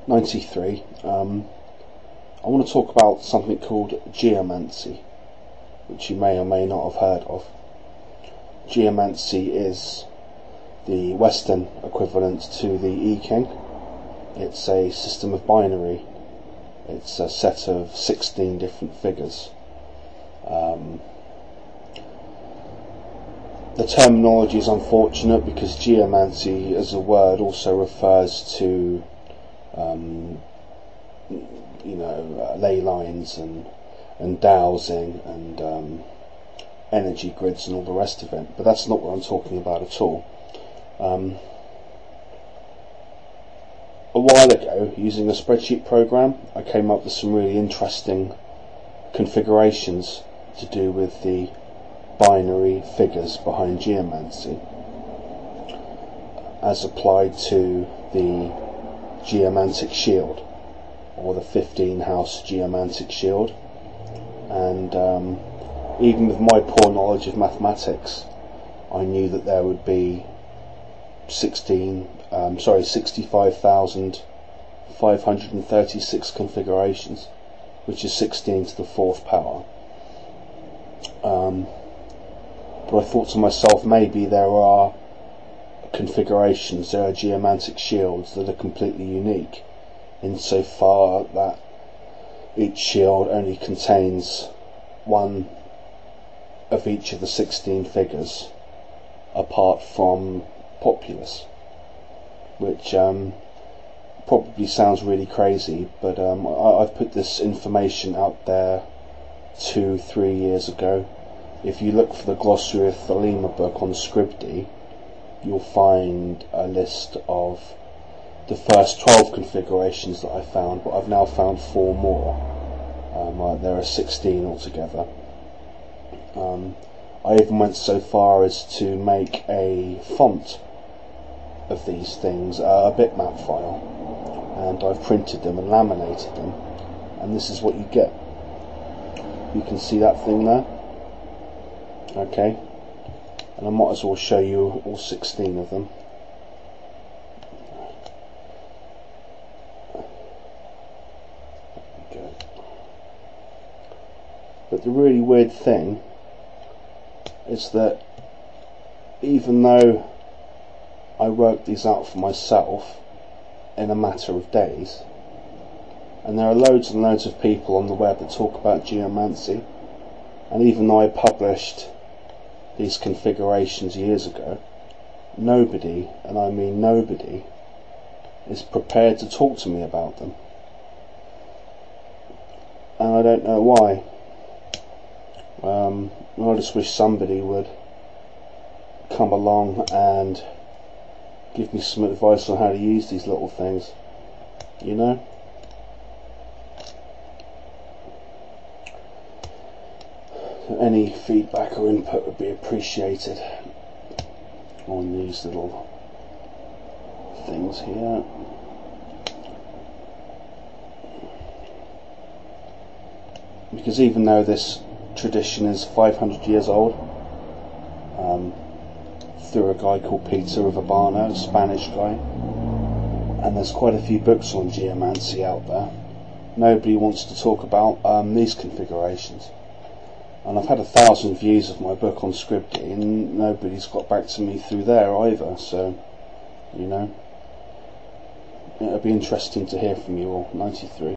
93. I want to talk about something called geomancy, which you may or may not have heard of. Geomancy is the Western equivalent to the I Ching. It's a system of binary. It's a set of 16 different figures. The terminology is unfortunate because geomancy as a word also refers to ley lines and dowsing and energy grids and all the rest of it, but that's not what I'm talking about at all. A while ago, using a spreadsheet program, I came up with some really interesting configurations to do with the binary figures behind geomancy as applied to the Geomantic shield, or the 15 house Geomantic shield. And even with my poor knowledge of mathematics, I knew that there would be 65,536 configurations, which is 16 to the 4th power. But I thought to myself, maybe there are configurations, there are Geomantic shields that are completely unique, insofar that each shield only contains one of each of the 16 figures, apart from populace, which probably sounds really crazy, but I've put this information out there 2-3 years ago. If you look for the Glossary of Thelema book on Scribd, you'll find a list of the first 12 configurations that I found, but I've now found 4 more. There are 16 altogether. I even went so far as to make a font of these things, a bitmap file, and I've printed them and laminated them, and this is what you get. You can see that thing there, okay, and I might as well show you all 16 of them. Okay. But the really weird thing is that even though I worked these out for myself in a matter of days, and there are loads and loads of people on the web that talk about geomancy, and even though I published these configurations years ago, nobody, and I mean nobody, is prepared to talk to me about them. And I don't know why. I just wish somebody would come along and give me some advice on how to use these little things, you know? Any feedback or input would be appreciated on these little things here. Because even though this tradition is 500 years old, through a guy called Peter of Urbana, a Spanish guy, and there's quite a few books on geomancy out there, nobody wants to talk about these configurations. And I've had 1,000 views of my book on Scribd, and nobody's got back to me through there either, so, you know, it'll be interesting to hear from you all. 93.